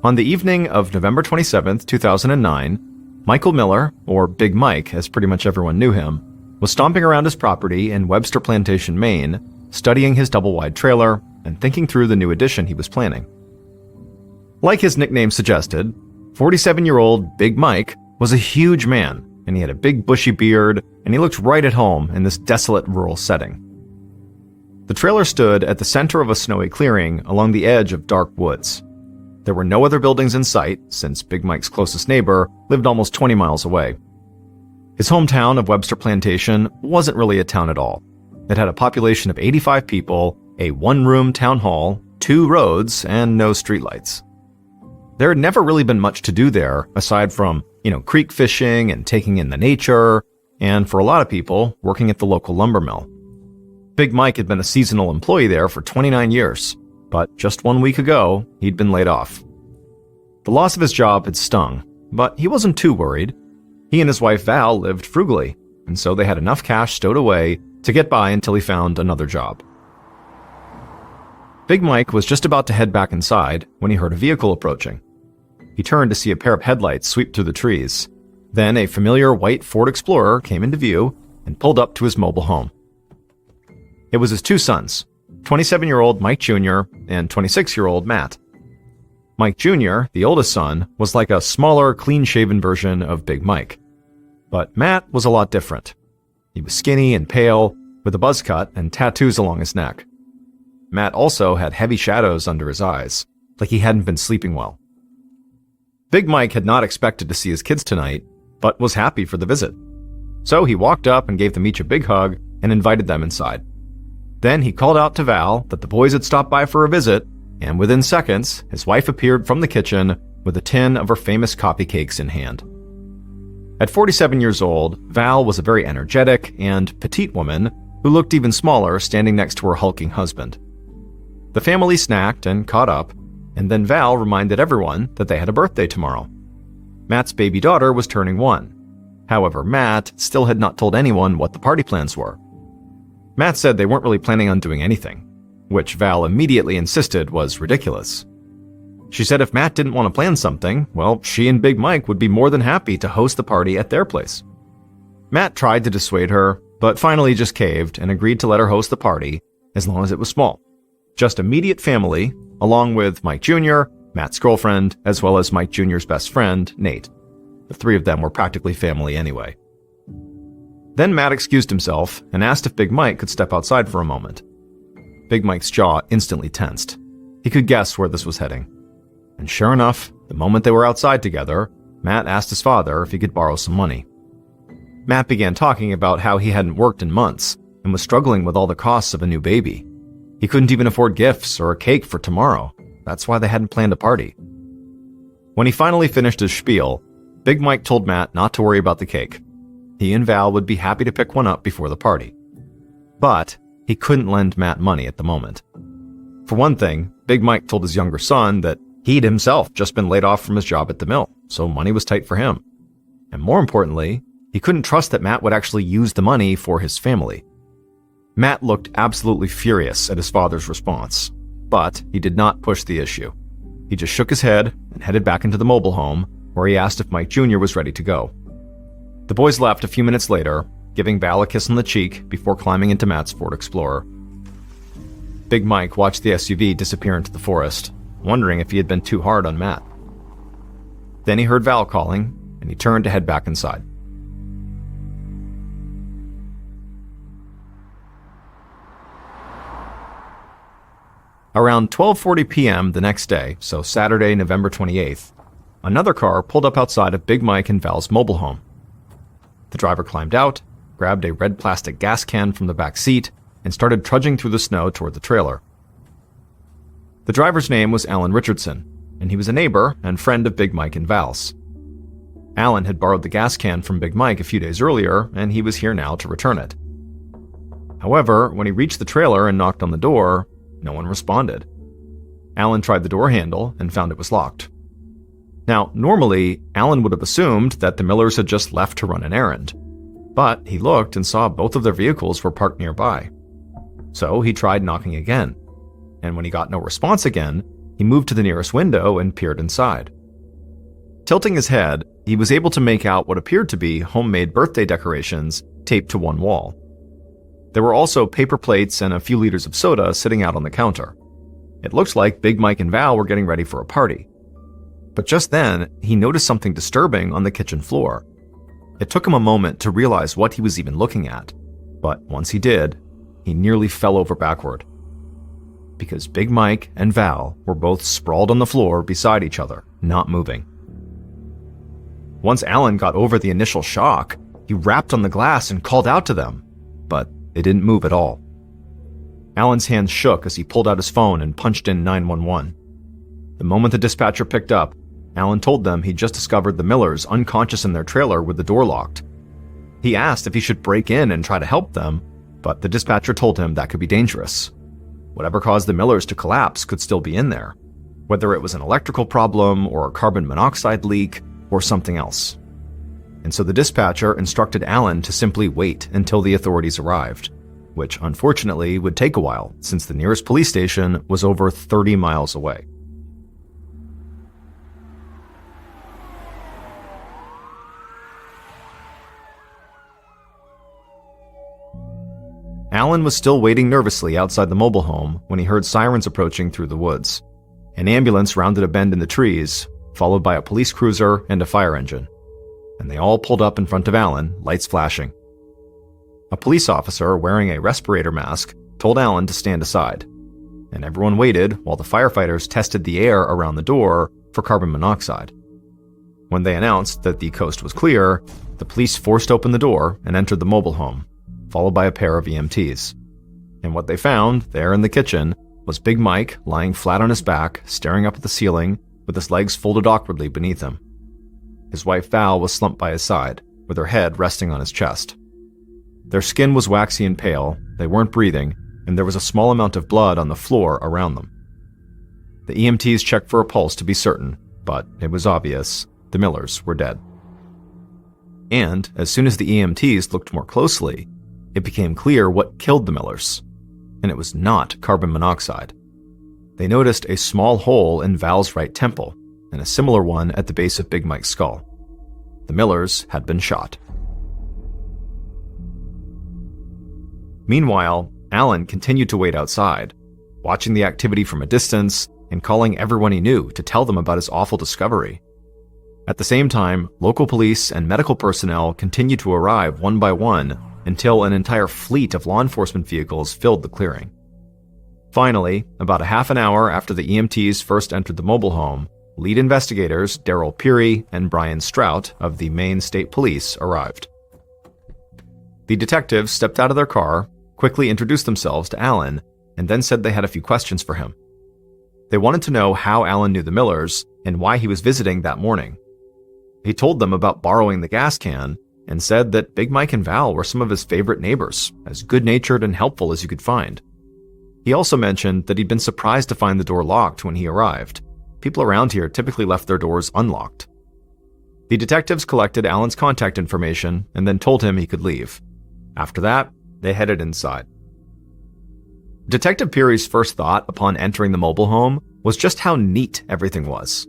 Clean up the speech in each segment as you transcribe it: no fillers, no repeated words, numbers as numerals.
On the evening of November 27, 2009, Michael Miller, or Big Mike as pretty much everyone knew him, was stomping around his property in Webster Plantation, Maine, studying his double-wide trailer and thinking through the new addition he was planning. Like his nickname suggested, 47-year-old Big Mike was a huge man, and he had a big bushy beard, and he looked right at home in this desolate rural setting. The trailer stood at the center of a snowy clearing along the edge of dark woods. There were no other buildings in sight, since Big Mike's closest neighbor lived almost 20 miles away. His hometown of Webster Plantation wasn't really a town at all. It had a population of 85 people, a one-room town hall, 2 roads, and no streetlights. There had never really been much to do there, aside from, creek fishing and taking in the nature, and for a lot of people, working at the local lumber mill. Big Mike had been a seasonal employee there for 29 years, but just 1 week ago, he'd been laid off. The loss of his job had stung, but he wasn't too worried. He and his wife Val lived frugally, and so they had enough cash stowed away to get by until he found another job. Big Mike was just about to head back inside when he heard a vehicle approaching. He turned to see a pair of headlights sweep through the trees. Then a familiar white Ford Explorer came into view and pulled up to his mobile home. It was his 2 sons, 27-year-old Mike Jr. and 26-year-old Matt. Mike Jr., the oldest son, was like a smaller, clean-shaven version of Big Mike. But Matt was a lot different. He was skinny and pale, with a buzz cut and tattoos along his neck. Matt also had heavy shadows under his eyes, like he hadn't been sleeping well. Big Mike had not expected to see his kids tonight, but was happy for the visit. So he walked up and gave them each a big hug and invited them inside. Then he called out to Val that the boys had stopped by for a visit, and within seconds, his wife appeared from the kitchen with a tin of her famous coffee cakes in hand. At 47 years old, Val was a very energetic and petite woman who looked even smaller standing next to her hulking husband. The family snacked and caught up, and then Val reminded everyone that they had a birthday tomorrow. Matt's baby daughter was turning 1. However, Matt still had not told anyone what the party plans were. Matt said they weren't really planning on doing anything, which Val immediately insisted was ridiculous. She said if Matt didn't want to plan something, well, she and Big Mike would be more than happy to host the party at their place. Matt tried to dissuade her, but finally just caved and agreed to let her host the party as long as it was small. Just immediate family, along with Mike Jr., Matt's girlfriend, as well as Mike Jr.'s best friend, Nate. The 3 of them were practically family anyway. Then Matt excused himself and asked if Big Mike could step outside for a moment. Big Mike's jaw instantly tensed. He could guess where this was heading. And sure enough, the moment they were outside together, Matt asked his father if he could borrow some money. Matt began talking about how he hadn't worked in months and was struggling with all the costs of a new baby. He couldn't even afford gifts or a cake for tomorrow. That's why they hadn't planned a party. When he finally finished his spiel, Big Mike told Matt not to worry about the cake. He and Val would be happy to pick one up before the party. But he couldn't lend Matt money at the moment. For one thing, Big Mike told his younger son that he'd himself just been laid off from his job at the mill, so money was tight for him. And more importantly, he couldn't trust that Matt would actually use the money for his family. Matt looked absolutely furious at his father's response, but he did not push the issue. He just shook his head and headed back into the mobile home, where he asked if Mike Jr. was ready to go. The boys left a few minutes later, giving Val a kiss on the cheek before climbing into Matt's Ford Explorer. Big Mike watched the SUV disappear into the forest, wondering if he had been too hard on Matt. Then he heard Val calling, and he turned to head back inside. Around 12:40 p.m. the next day, so Saturday, November 28th, another car pulled up outside of Big Mike and Val's mobile home. The driver climbed out, grabbed a red plastic gas can from the back seat, and started trudging through the snow toward the trailer. The driver's name was Alan Richardson, and he was a neighbor and friend of Big Mike and Val's. Alan had borrowed the gas can from Big Mike a few days earlier, and he was here now to return it. However, when he reached the trailer and knocked on the door, no one responded. Alan tried the door handle and found it was locked. Now, normally, Alan would have assumed that the Millers had just left to run an errand, but he looked and saw both of their vehicles were parked nearby. So he tried knocking again, and when he got no response again, he moved to the nearest window and peered inside. Tilting his head, he was able to make out what appeared to be homemade birthday decorations taped to one wall. There were also paper plates and a few liters of soda sitting out on the counter. It looked like Big Mike and Val were getting ready for a party. But just then, he noticed something disturbing on the kitchen floor. It took him a moment to realize what he was even looking at, but once he did, he nearly fell over backward. Because Big Mike and Val were both sprawled on the floor beside each other, not moving. Once Alan got over the initial shock, he rapped on the glass and called out to them, but they didn't move at all. Alan's hands shook as he pulled out his phone and punched in 911. The moment the dispatcher picked up, Alan told them he'd just discovered the Millers unconscious in their trailer with the door locked. He asked if he should break in and try to help them, but the dispatcher told him that could be dangerous. Whatever caused the Millers to collapse could still be in there, whether it was an electrical problem or a carbon monoxide leak or something else. And so the dispatcher instructed Alan to simply wait until the authorities arrived, which unfortunately would take a while since the nearest police station was over 30 miles away. Alan was still waiting nervously outside the mobile home when he heard sirens approaching through the woods. An ambulance rounded a bend in the trees, followed by a police cruiser and a fire engine. And they all pulled up in front of Alan, lights flashing. A police officer wearing a respirator mask told Alan to stand aside, and everyone waited while the firefighters tested the air around the door for carbon monoxide. When they announced that the coast was clear, the police forced open the door and entered the mobile home, followed by a pair of EMTs. And what they found, there in the kitchen, was Big Mike lying flat on his back, staring up at the ceiling, with his legs folded awkwardly beneath him. His wife Val was slumped by his side, with her head resting on his chest. Their skin was waxy and pale, they weren't breathing, and there was a small amount of blood on the floor around them. The EMTs checked for a pulse to be certain, but it was obvious the Millers were dead. And as soon as the EMTs looked more closely, it became clear what killed the Millers, and it was not carbon monoxide. They noticed a small hole in Val's right temple, and a similar one at the base of Big Mike's skull. The Millers had been shot. Meanwhile, Alan continued to wait outside, watching the activity from a distance and calling everyone he knew to tell them about his awful discovery. At the same time, local police and medical personnel continued to arrive one by one until an entire fleet of law enforcement vehicles filled the clearing. Finally, about a half an hour after the EMTs first entered the mobile home, lead investigators Daryl Peary and Brian Strout of the Maine State Police arrived. The detectives stepped out of their car, quickly introduced themselves to Alan, and then said they had a few questions for him. They wanted to know how Alan knew the Millers and why he was visiting that morning. He told them about borrowing the gas can and said that Big Mike and Val were some of his favorite neighbors, as good-natured and helpful as you could find. He also mentioned that he'd been surprised to find the door locked when he arrived. People around here typically left their doors unlocked. The detectives collected Alan's contact information and then told him he could leave. After that, they headed inside. Detective Peary's first thought upon entering the mobile home was just how neat everything was.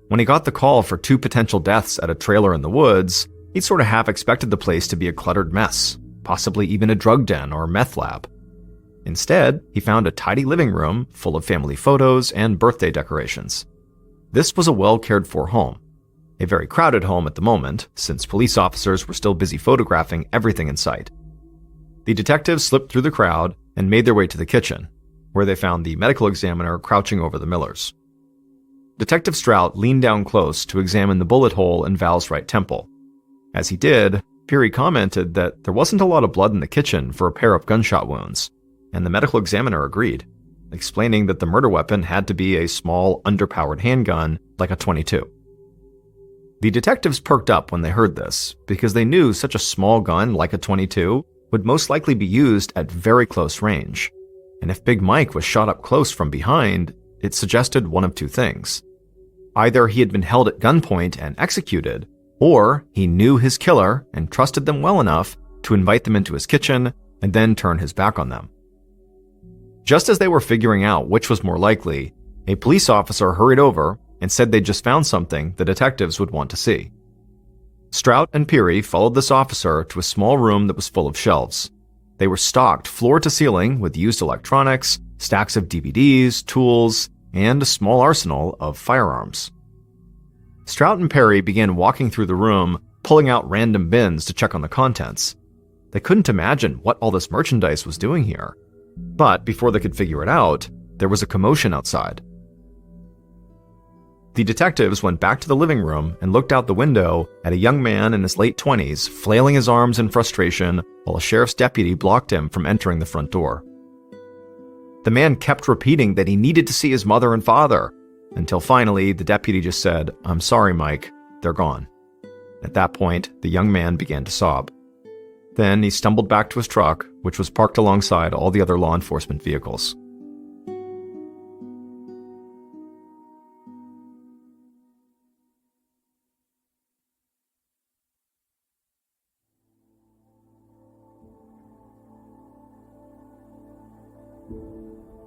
When he got the call for 2 potential deaths at a trailer in the woods, he'd sort of half expected the place to be a cluttered mess, possibly even a drug den or meth lab. Instead, he found a tidy living room full of family photos and birthday decorations. This was a well-cared-for home. A very crowded home at the moment, since police officers were still busy photographing everything in sight. The detectives slipped through the crowd and made their way to the kitchen, where they found the medical examiner crouching over the Millers. Detective Strout leaned down close to examine the bullet hole in Val's right temple. As he did, Peary commented that there wasn't a lot of blood in the kitchen for a pair of gunshot wounds, and the medical examiner agreed, explaining that the murder weapon had to be a small, underpowered handgun like a .22. The detectives perked up when they heard this, because they knew such a small gun like a .22 would most likely be used at very close range, and if Big Mike was shot up close from behind, it suggested one of 2 things. Either he had been held at gunpoint and executed, or he knew his killer and trusted them well enough to invite them into his kitchen and then turn his back on them. Just as they were figuring out which was more likely, A police officer hurried over and said they'd just found something the detectives would want to see. Strout and Peary followed this officer to a small room that was full of shelves. They were stocked floor to ceiling with used electronics, stacks of DVDs, tools, and a small arsenal of firearms. Strout and Perry began walking through the room, pulling out random bins to check on the contents. They couldn't imagine what all this merchandise was doing here. But before they could figure it out, there was a commotion outside. The detectives went back to the living room and looked out the window at a young man in his late 20s flailing his arms in frustration while a sheriff's deputy blocked him from entering the front door. The man kept repeating that he needed to see his mother and father, until finally the deputy just said, "I'm sorry, Mike, they're gone." At that point, the young man began to sob. Then he stumbled back to his truck, which was parked alongside all the other law enforcement vehicles.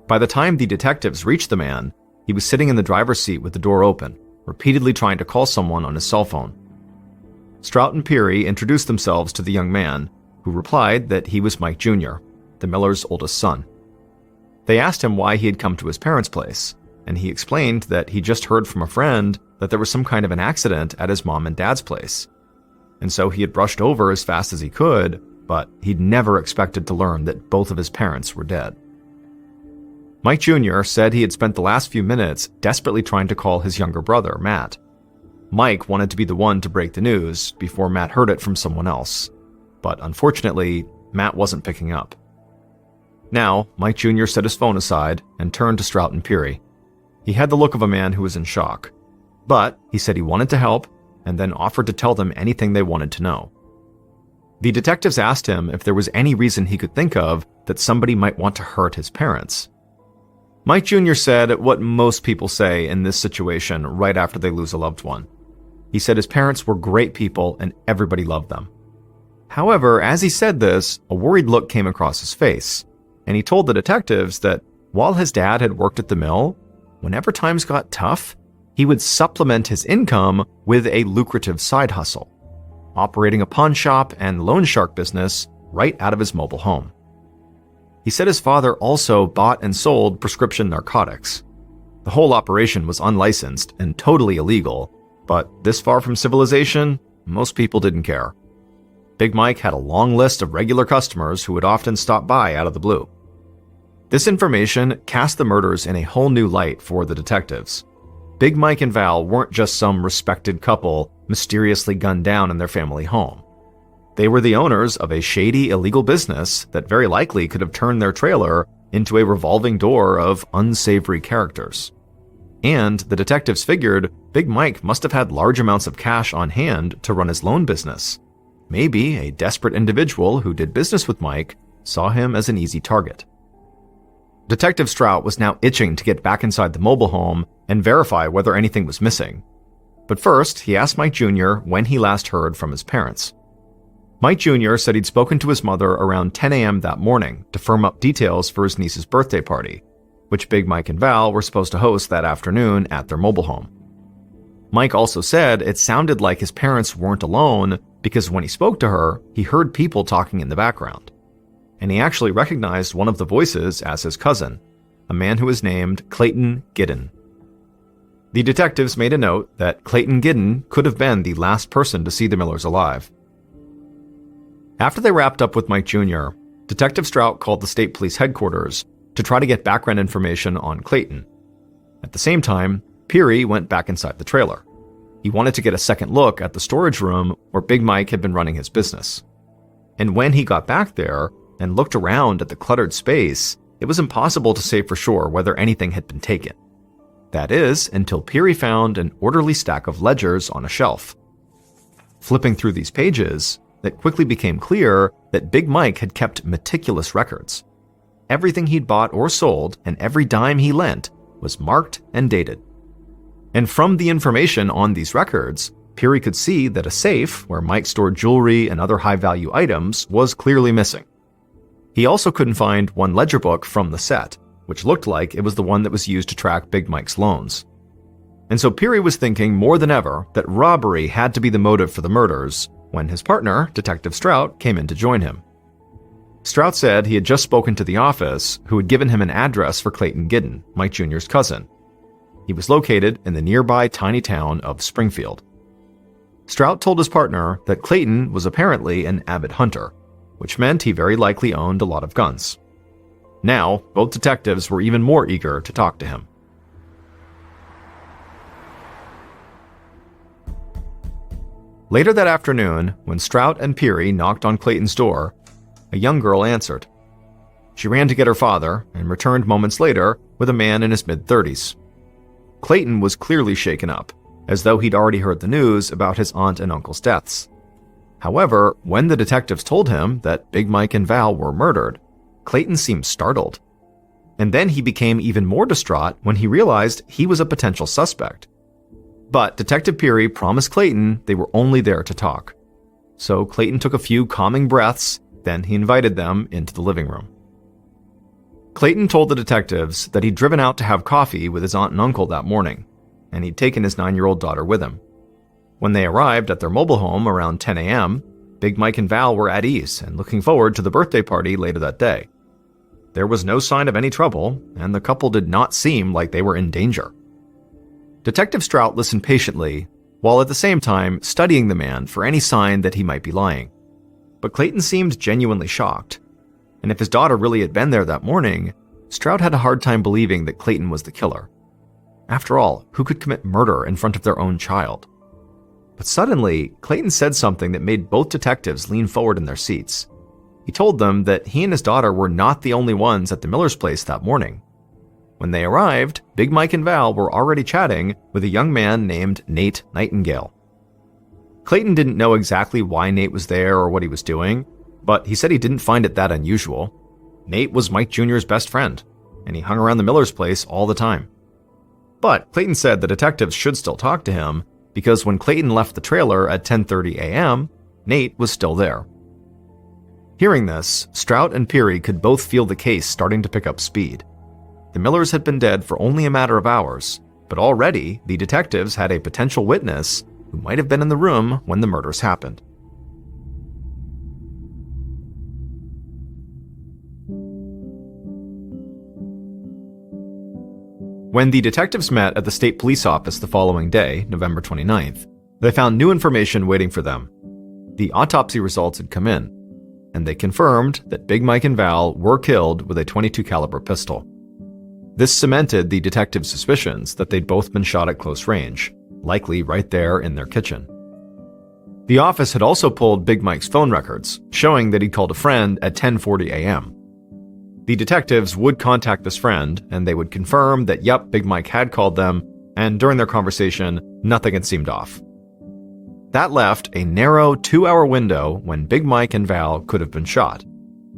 By the time the detectives reached the man, he was sitting in the driver's seat with the door open, repeatedly trying to call someone on his cell phone. Strout and Peary introduced themselves to the young man, who replied that he was Mike Jr., the Millers' oldest son. They asked him why he had come to his parents' place, and he explained that he just heard from a friend that there was some kind of an accident at his mom and dad's place. And so he had rushed over as fast as he could, but he'd never expected to learn that both of his parents were dead. Mike Jr. said he had spent the last few minutes desperately trying to call his younger brother, Matt. Mike wanted to be the one to break the news before Matt heard it from someone else. But unfortunately, Matt wasn't picking up. Now, Mike Jr. set his phone aside and turned to Strout and Peary. He had the look of a man who was in shock. But he said he wanted to help and then offered to tell them anything they wanted to know. The detectives asked him if there was any reason he could think of that somebody might want to hurt his parents. Mike Jr. said what most people say in this situation right after they lose a loved one. He said his parents were great people and everybody loved them. However, as he said this, a worried look came across his face, and he told the detectives that while his dad had worked at the mill, whenever times got tough, he would supplement his income with a lucrative side hustle, operating a pawn shop and loan shark business right out of his mobile home. He said his father also bought and sold prescription narcotics. The whole operation was unlicensed and totally illegal, but this far from civilization, most people didn't care. Big Mike had a long list of regular customers who would often stop by out of the blue. This information cast the murders in a whole new light for the detectives. Big Mike and Val weren't just some respected couple mysteriously gunned down in their family home. They were the owners of a shady, illegal business that very likely could have turned their trailer into a revolving door of unsavory characters. And the detectives figured Big Mike must have had large amounts of cash on hand to run his loan business. Maybe a desperate individual who did business with Mike saw him as an easy target. Detective Strout was now itching to get back inside the mobile home and verify whether anything was missing. But first, he asked Mike Jr. when he last heard from his parents. Mike Jr. said he'd spoken to his mother around 10 a.m. that morning to firm up details for his niece's birthday party, which Big Mike and Val were supposed to host that afternoon at their mobile home. Mike also said it sounded like his parents weren't alone because when he spoke to her, he heard people talking in the background. And he actually recognized one of the voices as his cousin, a man who was named Clayton Giddon. The detectives made a note that Clayton Giddon could have been the last person to see the Millers alive. After they wrapped up with Mike Jr., Detective Strout called the state police headquarters to try to get background information on Clayton. At the same time, Peary went back inside the trailer. He wanted to get a second look at the storage room where Big Mike had been running his business. And when he got back there and looked around at the cluttered space, it was impossible to say for sure whether anything had been taken. That is, until Peary found an orderly stack of ledgers on a shelf. Flipping through these pages, it quickly became clear that Big Mike had kept meticulous records. Everything he'd bought or sold and every dime he lent was marked and dated. And from the information on these records, Peary could see that a safe where Mike stored jewelry and other high-value items was clearly missing. He also couldn't find one ledger book from the set, which looked like it was the one that was used to track Big Mike's loans. And so Peary was thinking more than ever that robbery had to be the motive for the murders when his partner, Detective Strout, came in to join him. Strout said he had just spoken to the office, who had given him an address for Clayton Giddon, Mike Jr.'s cousin. He was located in the nearby tiny town of Springfield. Strout told his partner that Clayton was apparently an avid hunter, which meant he very likely owned a lot of guns. Now, both detectives were even more eager to talk to him. Later that afternoon, when Strout and Peary knocked on Clayton's door, a young girl answered. She ran to get her father and returned moments later with a man in his mid-30s. Clayton was clearly shaken up, as though he'd already heard the news about his aunt and uncle's deaths. However, when the detectives told him that Big Mike and Val were murdered, Clayton seemed startled. And then he became even more distraught when he realized he was a potential suspect. But Detective Peary promised Clayton they were only there to talk. So Clayton took a few calming breaths, then he invited them into the living room. Clayton told the detectives that he'd driven out to have coffee with his aunt and uncle that morning, and he'd taken his 9-year-old daughter with him. When they arrived at their mobile home around 10 a.m., Big Mike and Val were at ease and looking forward to the birthday party later that day. There was no sign of any trouble, and the couple did not seem like they were in danger. Detective Strout listened patiently, while at the same time studying the man for any sign that he might be lying. But Clayton seemed genuinely shocked, and if his daughter really had been there that morning, Strout had a hard time believing that Clayton was the killer. After all, who could commit murder in front of their own child? But suddenly, Clayton said something that made both detectives lean forward in their seats. He told them that he and his daughter were not the only ones at the Miller's place that morning. When they arrived, Big Mike and Val were already chatting with a young man named Nate Nightingale. Clayton didn't know exactly why Nate was there or what he was doing, but he said he didn't find it that unusual. Nate was Mike Jr.'s best friend, and he hung around the Miller's place all the time. But Clayton said the detectives should still talk to him because when Clayton left the trailer at 10:30 a.m., Nate was still there. Hearing this, Strout and Peary could both feel the case starting to pick up speed. The Millers had been dead for only a matter of hours, but already the detectives had a potential witness who might have been in the room when the murders happened. When the detectives met at the state police office the following day, November 29th, they found new information waiting for them. The autopsy results had come in, and they confirmed that Big Mike and Val were killed with a .22 caliber pistol. This cemented the detectives' suspicions that they'd both been shot at close range, likely right there in their kitchen. The office had also pulled Big Mike's phone records, showing that he'd called a friend at 10:40 a.m. The detectives would contact this friend, and they would confirm that yep, Big Mike had called them, and during their conversation, nothing had seemed off. That left a narrow 2-hour window when Big Mike and Val could have been shot.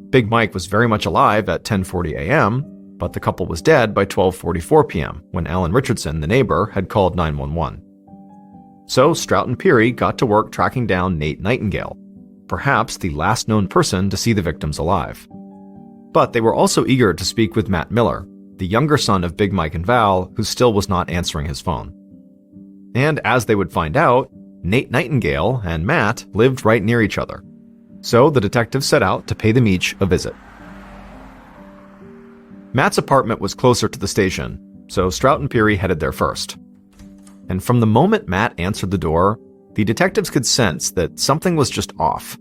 Big Mike was very much alive at 10:40 a.m., but the couple was dead by 12:44 p.m. when Alan Richardson, the neighbor, had called 911. So Strout and Peary got to work tracking down Nate Nightingale, perhaps the last known person to see the victims alive. But they were also eager to speak with Matt Miller, the younger son of Big Mike and Val, who still was not answering his phone. And as they would find out, Nate Nightingale and Matt lived right near each other. So the detectives set out to pay them each a visit. Matt's apartment was closer to the station, so Strout and Peary headed there first. And from the moment Matt answered the door, the detectives could sense that something was just off.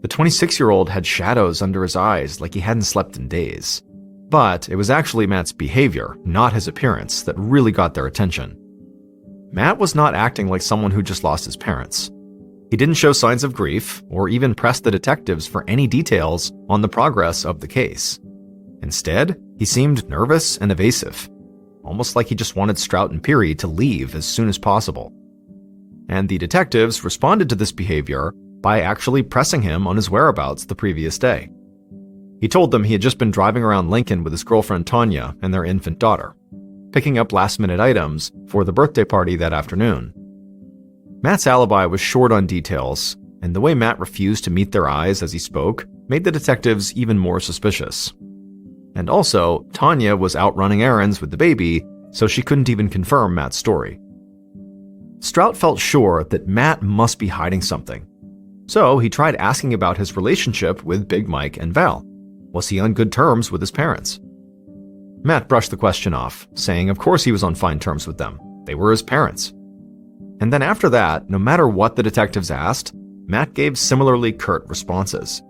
The 26-year-old had shadows under his eyes like he hadn't slept in days. But it was actually Matt's behavior, not his appearance, that really got their attention. Matt was not acting like someone who just lost his parents. He didn't show signs of grief or even press the detectives for any details on the progress of the case. Instead, he seemed nervous and evasive, almost like he just wanted Strout and Peary to leave as soon as possible. And the detectives responded to this behavior by actually pressing him on his whereabouts the previous day. He told them he had just been driving around Lincoln with his girlfriend Tanya and their infant daughter, picking up last-minute items for the birthday party that afternoon. Matt's alibi was short on details, and the way Matt refused to meet their eyes as he spoke made the detectives even more suspicious. And also, Tanya was out running errands with the baby, so she couldn't even confirm Matt's story. Strout felt sure that Matt must be hiding something. So he tried asking about his relationship with Big Mike and Val. Was he on good terms with his parents? Matt brushed the question off, saying of course he was on fine terms with them. They were his parents. And then after that, no matter what the detectives asked, Matt gave similarly curt responses.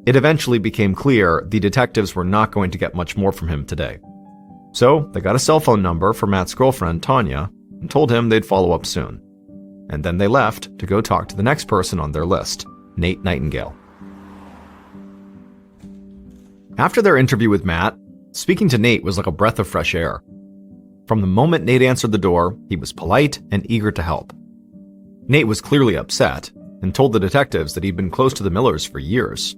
It eventually became clear the detectives were not going to get much more from him today. So they got a cell phone number for Matt's girlfriend, Tanya, and told him they'd follow up soon. And then they left to go talk to the next person on their list, Nate Nightingale. After their interview with Matt, speaking to Nate was like a breath of fresh air. From the moment Nate answered the door, he was polite and eager to help. Nate was clearly upset and told the detectives that he'd been close to the Millers for years.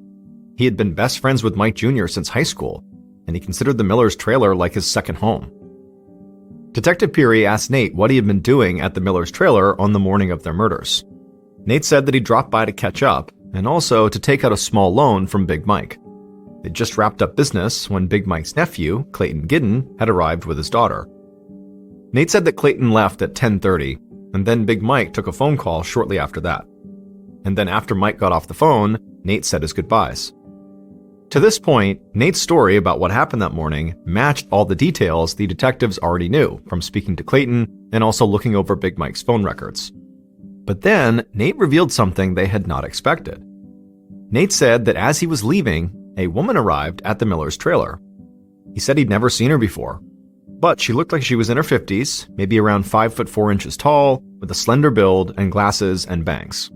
He had been best friends with Mike Jr. since high school, and he considered the Millers' trailer like his second home. Detective Peary asked Nate what he had been doing at the Millers' trailer on the morning of their murders. Nate said that he dropped by to catch up and also to take out a small loan from Big Mike. They'd just wrapped up business when Big Mike's nephew, Clayton Giddon, had arrived with his daughter. Nate said that Clayton left at 10:30, and then Big Mike took a phone call shortly after that. And then after Mike got off the phone, Nate said his goodbyes. To this point, Nate's story about what happened that morning matched all the details the detectives already knew from speaking to Clayton and also looking over Big Mike's phone records. But then, Nate revealed something they had not expected. Nate said that as he was leaving, a woman arrived at the Millers' trailer. He said he'd never seen her before, but she looked like she was in her 50s, maybe around 5 foot 4 inches tall, with a slender build and glasses and bangs.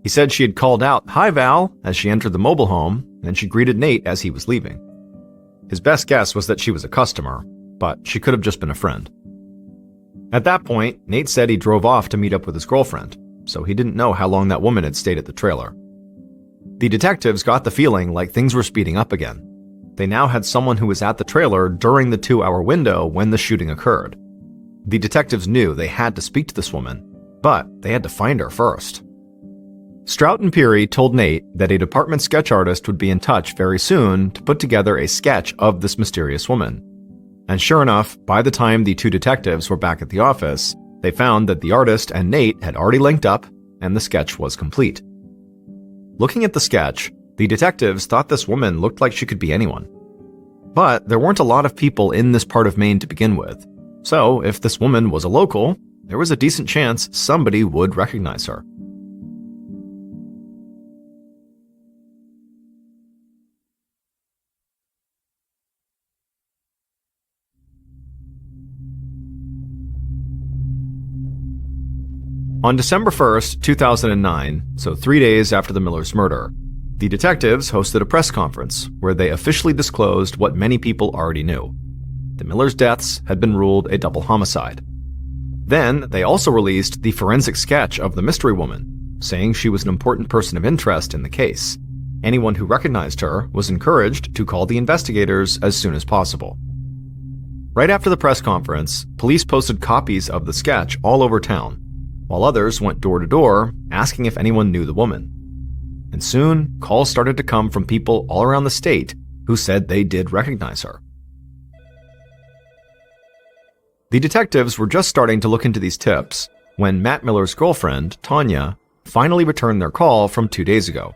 He said she had called out, "Hi, Val," as she entered the mobile home, and she greeted Nate as he was leaving. His best guess was that she was a customer, but she could have just been a friend. At that point, Nate said he drove off to meet up with his girlfriend, so he didn't know how long that woman had stayed at the trailer. The detectives got the feeling like things were speeding up again. They now had someone who was at the trailer during the 2-hour window when the shooting occurred. The detectives knew they had to speak to this woman, but they had to find her first. Strout and Peary told Nate that a department sketch artist would be in touch very soon to put together a sketch of this mysterious woman. And sure enough, by the time the two detectives were back at the office, they found that the artist and Nate had already linked up, and the sketch was complete. Looking at the sketch, the detectives thought this woman looked like she could be anyone. But there weren't a lot of people in this part of Maine to begin with, so if this woman was a local, there was a decent chance somebody would recognize her. On December 1st, 2009, so 3 days after the Millers' murder, the detectives hosted a press conference where they officially disclosed what many people already knew. The Millers' deaths had been ruled a double homicide. Then, they also released the forensic sketch of the mystery woman, saying she was an important person of interest in the case. Anyone who recognized her was encouraged to call the investigators as soon as possible. Right after the press conference, police posted copies of the sketch all over town, while others went door to door asking if anyone knew the woman. And soon, calls started to come from people all around the state who said they did recognize her. The detectives were just starting to look into these tips when Matt Miller's girlfriend, Tanya, finally returned their call from 2 days ago.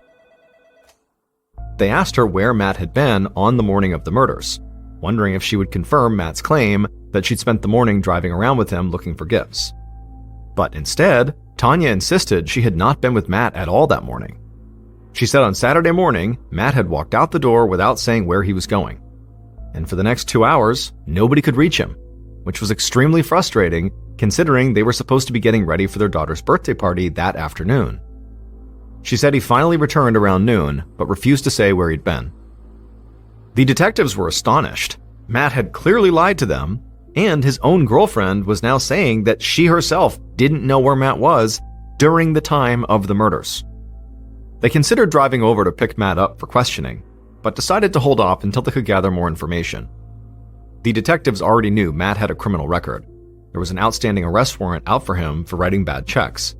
They asked her where Matt had been on the morning of the murders, wondering if she would confirm Matt's claim that she'd spent the morning driving around with him looking for gifts. But instead, Tanya insisted she had not been with Matt at all that morning. She said on Saturday morning, Matt had walked out the door without saying where he was going. And for the next 2 hours, nobody could reach him, which was extremely frustrating considering they were supposed to be getting ready for their daughter's birthday party that afternoon. She said he finally returned around noon, but refused to say where he'd been. The detectives were astonished. Matt had clearly lied to them, and his own girlfriend was now saying that she herself didn't know where Matt was during the time of the murders. They considered driving over to pick Matt up for questioning, but decided to hold off until they could gather more information. The detectives already knew Matt had a criminal record. There was an outstanding arrest warrant out for him for writing bad checks.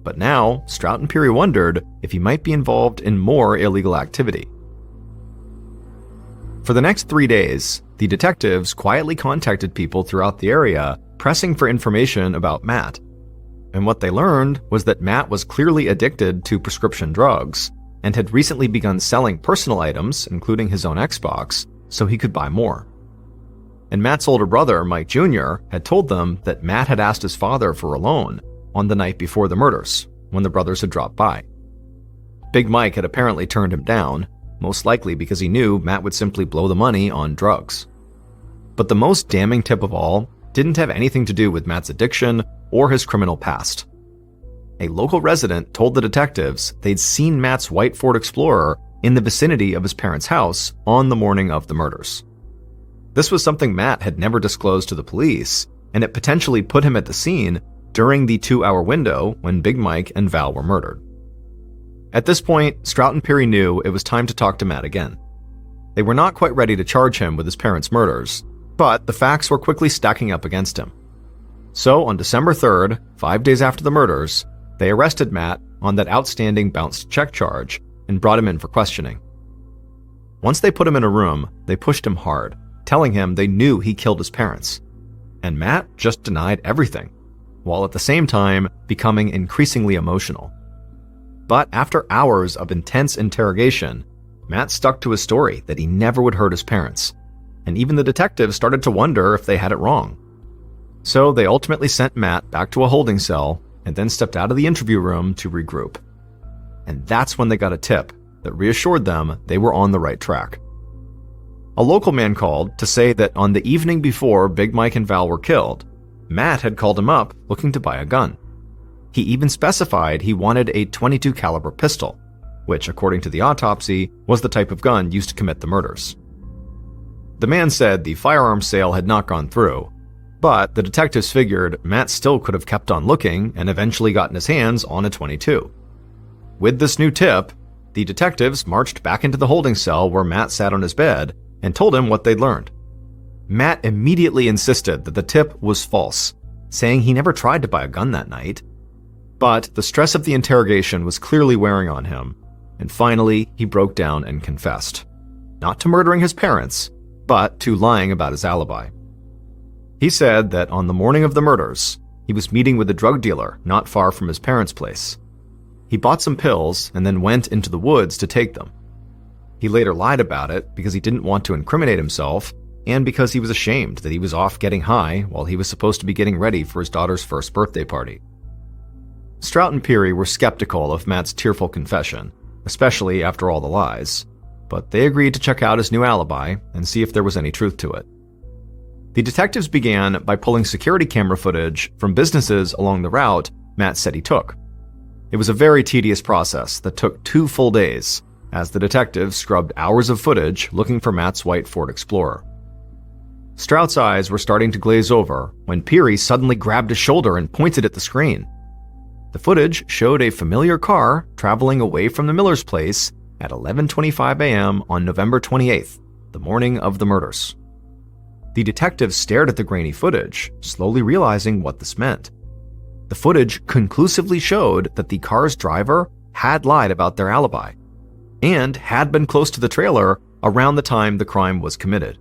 But now, Strout and Peary wondered if he might be involved in more illegal activity. For the next 3 days, the detectives quietly contacted people throughout the area, pressing for information about Matt. And what they learned was that Matt was clearly addicted to prescription drugs and had recently begun selling personal items, including his own Xbox, so he could buy more. And Matt's older brother, Mike Jr., had told them that Matt had asked his father for a loan on the night before the murders, when the brothers had dropped by. Big Mike had apparently turned him down, most likely because he knew Matt would simply blow the money on drugs. But the most damning tip of all didn't have anything to do with Matt's addiction or his criminal past. A local resident told the detectives they'd seen Matt's white Ford Explorer in the vicinity of his parents' house on the morning of the murders. This was something Matt had never disclosed to the police, and it potentially put him at the scene during the 2-hour window when Big Mike and Val were murdered. At this point, Strout and Peary knew it was time to talk to Matt again. They were not quite ready to charge him with his parents' murders, but the facts were quickly stacking up against him. So on December 3rd, 5 days after the murders, they arrested Matt on that outstanding bounced check charge and brought him in for questioning. Once they put him in a room, they pushed him hard, telling him they knew he killed his parents. And Matt just denied everything, while at the same time becoming increasingly emotional. But after hours of intense interrogation, Matt stuck to his story that he never would hurt his parents, and even the detectives started to wonder if they had it wrong. So they ultimately sent Matt back to a holding cell and then stepped out of the interview room to regroup. And that's when they got a tip that reassured them they were on the right track. A local man called to say that on the evening before Big Mike and Val were killed, Matt had called him up looking to buy a gun. He even specified he wanted a .22 caliber pistol, which, according to the autopsy, was the type of gun used to commit the murders. The man said the firearms sale had not gone through, but the detectives figured Matt still could have kept on looking and eventually gotten his hands on a .22. With this new tip, the detectives marched back into the holding cell where Matt sat on his bed and told him what they'd learned. Matt immediately insisted that the tip was false, saying he never tried to buy a gun that night. But the stress of the interrogation was clearly wearing on him, and finally he broke down and confessed. Not to murdering his parents, but to lying about his alibi. He said that on the morning of the murders, he was meeting with a drug dealer not far from his parents' place. He bought some pills and then went into the woods to take them. He later lied about it because he didn't want to incriminate himself and because he was ashamed that he was off getting high while he was supposed to be getting ready for his daughter's first birthday party. Strout and Peary were skeptical of Matt's tearful confession, especially after all the lies, but they agreed to check out his new alibi and see if there was any truth to it. The detectives began by pulling security camera footage from businesses along the route Matt said he took. It was a very tedious process that took 2 full days, as the detectives scrubbed hours of footage looking for Matt's white Ford Explorer. Strout's eyes were starting to glaze over when Peary suddenly grabbed his shoulder and pointed at the screen. The footage showed a familiar car traveling away from the Miller's place at 11:25 a.m. on November 28th, the morning of the murders. The detectives stared at the grainy footage, slowly realizing what this meant. The footage conclusively showed that the car's driver had lied about their alibi and had been close to the trailer around the time the crime was committed.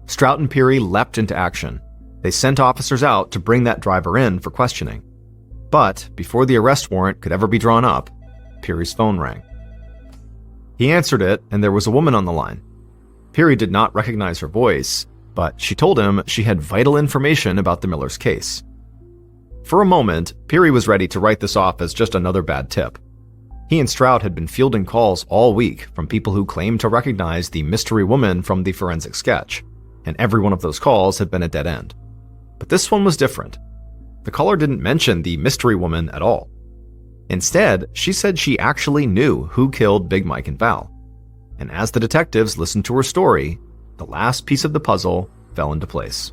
Strout and Peary leapt into action. They sent officers out to bring that driver in for questioning. But before the arrest warrant could ever be drawn up, Peary's phone rang. He answered it, and there was a woman on the line. Peary did not recognize her voice, but she told him she had vital information about the Miller's case. For a moment, Peary was ready to write this off as just another bad tip. He and Strout had been fielding calls all week from people who claimed to recognize the mystery woman from the forensic sketch, and every one of those calls had been a dead end. But this one was different. The caller didn't mention the mystery woman at all. Instead, she said she actually knew who killed Big Mike and Val. And as the detectives listened to her story, the last piece of the puzzle fell into place.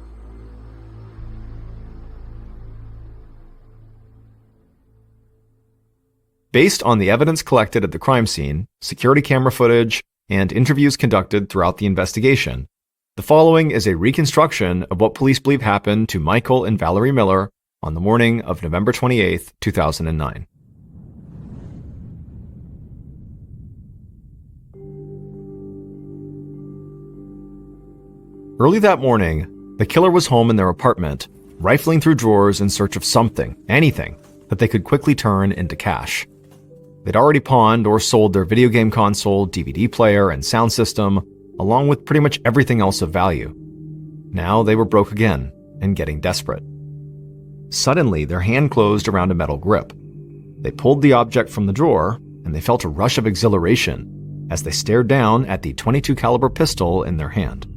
Based on the evidence collected at the crime scene, security camera footage, and interviews conducted throughout the investigation, the following is a reconstruction of what police believe happened to Michael and Valerie Miller on the morning of November 28, 2009. Early that morning, the killer was home in their apartment, rifling through drawers in search of something, anything, that they could quickly turn into cash. They'd already pawned or sold their video game console, DVD player, and sound system, along with pretty much everything else of value. Now they were broke again and getting desperate. Suddenly, their hand closed around a metal grip. They pulled the object from the drawer, and they felt a rush of exhilaration as they stared down at the .22 caliber pistol in their hand.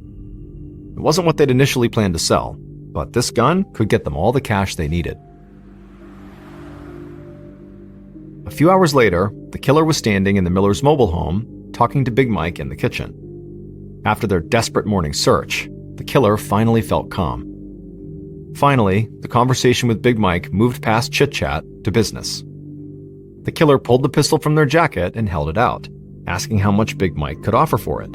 It wasn't what they'd initially planned to sell, but this gun could get them all the cash they needed. A few hours later, the killer was standing in the Millers' mobile home, talking to Big Mike in the kitchen. After their desperate morning search, the killer finally felt calm. Finally, the conversation with Big Mike moved past chit-chat to business. The killer pulled the pistol from their jacket and held it out, asking how much Big Mike could offer for it.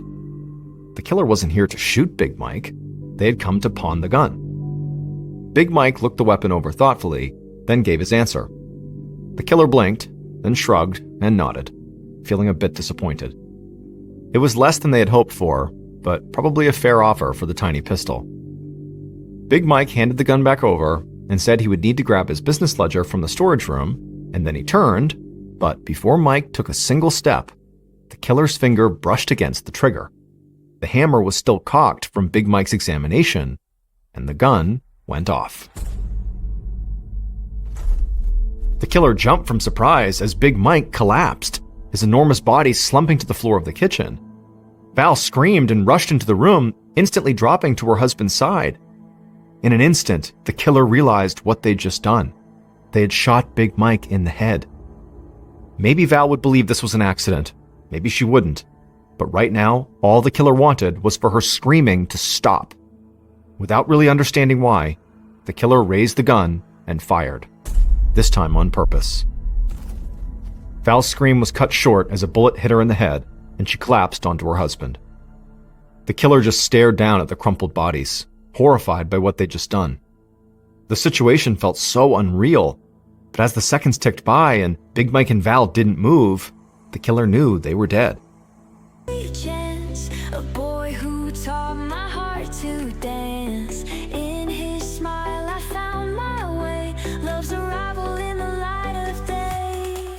The killer wasn't here to shoot Big Mike. They had come to pawn the gun. Big Mike looked the weapon over thoughtfully, then gave his answer. The killer blinked, then shrugged and nodded, feeling a bit disappointed. It was less than they had hoped for, but probably a fair offer for the tiny pistol. Big Mike handed the gun back over and said he would need to grab his business ledger from the storage room, and then he turned, but before Mike took a single step, the killer's finger brushed against the trigger. The hammer was still cocked from Big Mike's examination, and the gun went off. The killer jumped from surprise as Big Mike collapsed, his enormous body slumping to the floor of the kitchen. Val screamed and rushed into the room, instantly dropping to her husband's side. In an instant, the killer realized what they'd just done. They had shot Big Mike in the head. Maybe Val would believe this was an accident. Maybe she wouldn't. But right now, all the killer wanted was for her screaming to stop. Without really understanding why, the killer raised the gun and fired, this time on purpose. Val's scream was cut short as a bullet hit her in the head, and she collapsed onto her husband. The killer just stared down at the crumpled bodies, horrified by what they'd just done. The situation felt so unreal, but as the seconds ticked by and Big Mike and Val didn't move, the killer knew they were dead. A boy who taught my heart to dance. In his smile I found my way. Love's arrival in the light of day.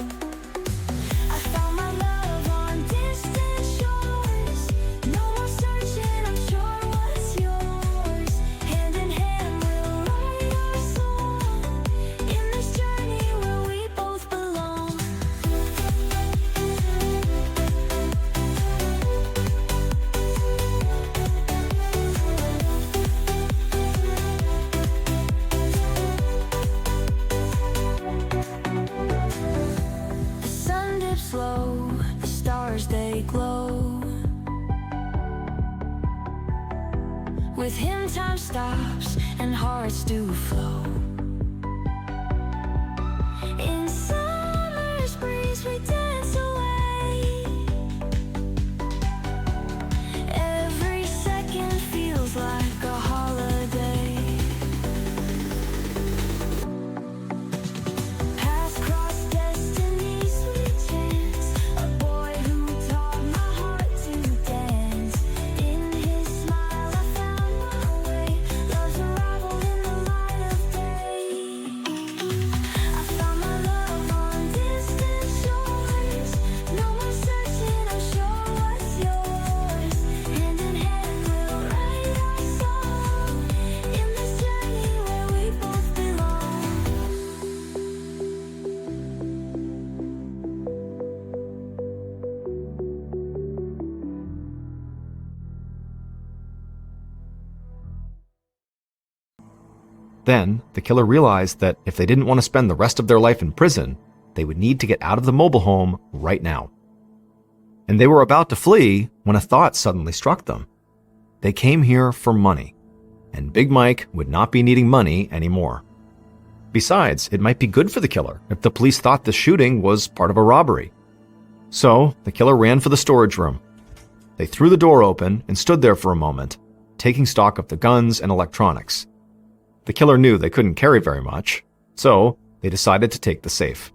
I found my love on distant shores. No more searching, I'm sure what's yours. Hand in hand we'll write our song in this journey where we both belong. The sun dips low, the stars they glow. With him time stops and hearts do flow. In summer's breeze we dance away. Every second feels like a holiday. Paths cross destiny, sweet chance. A boy who taught my heart to dance. In his smile I found my way. Love's arrival in the light of day. I found my love on distant shores. No more searching, I'm sure what's yours. Hand in hand we'll write our song in this journey where we both belong. Then, the killer realized that if they didn't want to spend the rest of their life in prison, they would need to get out of the mobile home right now. And they were about to flee when a thought suddenly struck them. They came here for money, and Big Mike would not be needing money anymore. Besides, it might be good for the killer if the police thought the shooting was part of a robbery. So, the killer ran for the storage room. They threw the door open and stood there for a moment, taking stock of the guns and electronics. The killer knew they couldn't carry very much, so they decided to take the safe.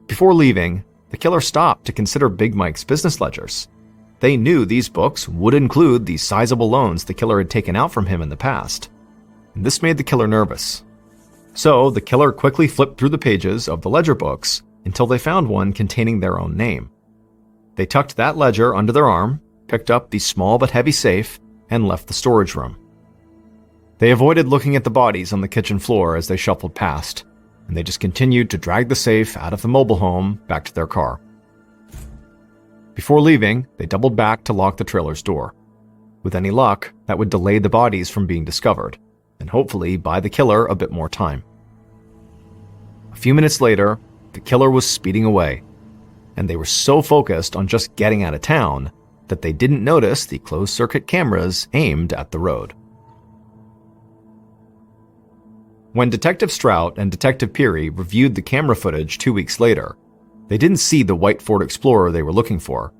Before leaving, the killer stopped to consider Big Mike's business ledgers. They knew these books would include the sizable loans the killer had taken out from him in the past. And this made the killer nervous. So the killer quickly flipped through the pages of the ledger books until they found one containing their own name. They tucked that ledger under their arm, picked up the small but heavy safe, and left the storage room. They avoided looking at the bodies on the kitchen floor as they shuffled past, and they just continued to drag the safe out of the mobile home back to their car. Before leaving, they doubled back to lock the trailer's door. With any luck, that would delay the bodies from being discovered, and hopefully buy the killer a bit more time. A few minutes later, the killer was speeding away, and they were so focused on just getting out of town that they didn't notice the closed-circuit cameras aimed at the road. When Detective Strout and Detective Peary reviewed the camera footage 2 weeks later, they didn't see the white Ford Explorer they were looking for,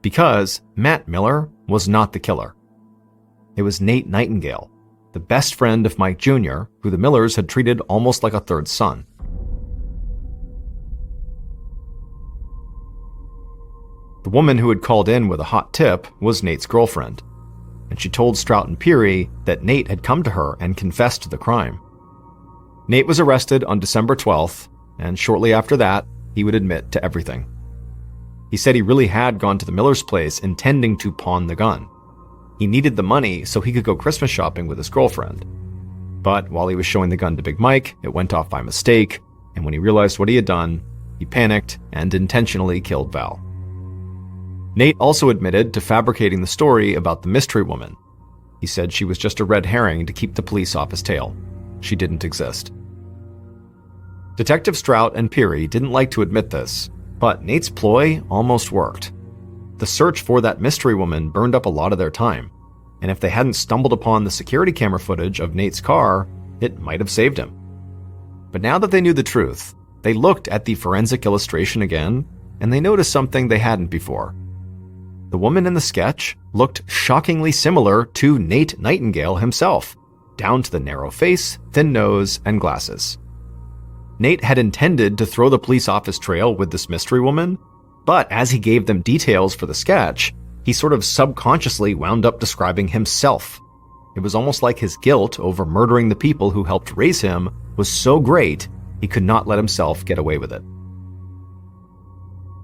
because Matt Miller was not the killer. It was Nate Nightingale, the best friend of Mike Jr., who the Millers had treated almost like a third son. The woman who had called in with a hot tip was Nate's girlfriend, and she told Strout and Peary that Nate had come to her and confessed to the crime. Nate was arrested on December 12th, and shortly after that, he would admit to everything. He said he really had gone to the Miller's place intending to pawn the gun. He needed the money so he could go Christmas shopping with his girlfriend. But while he was showing the gun to Big Mike, it went off by mistake, and when he realized what he had done, he panicked and intentionally killed Val. Nate also admitted to fabricating the story about the mystery woman. He said she was just a red herring to keep the police off his tail. She didn't exist. Detective Strout and Peary didn't like to admit this, but Nate's ploy almost worked. The search for that mystery woman burned up a lot of their time, and if they hadn't stumbled upon the security camera footage of Nate's car, it might have saved him. But now that they knew the truth, they looked at the forensic illustration again, and they noticed something they hadn't before. The woman in the sketch looked shockingly similar to Nate Nightingale himself, down to the narrow face, thin nose, and glasses. Nate had intended to throw the police off his trail with this mystery woman, but as he gave them details for the sketch, he sort of subconsciously wound up describing himself. It was almost like his guilt over murdering the people who helped raise him was so great, he could not let himself get away with it.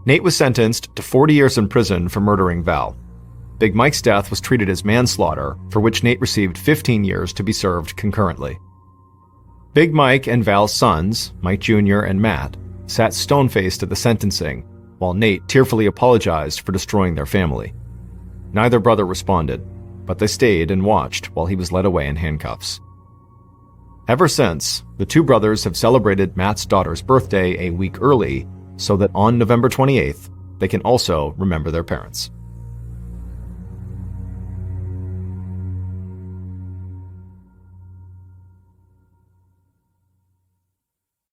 Nate was sentenced to 40 years in prison for murdering Val. Big Mike's death was treated as manslaughter, for which Nate received 15 years to be served concurrently. Big Mike and Val's sons, Mike Jr. and Matt, sat stone-faced at the sentencing, while Nate tearfully apologized for destroying their family. Neither brother responded, but they stayed and watched while he was led away in handcuffs. Ever since, the two brothers have celebrated Matt's daughter's birthday a week early so that on November 28th, they can also remember their parents.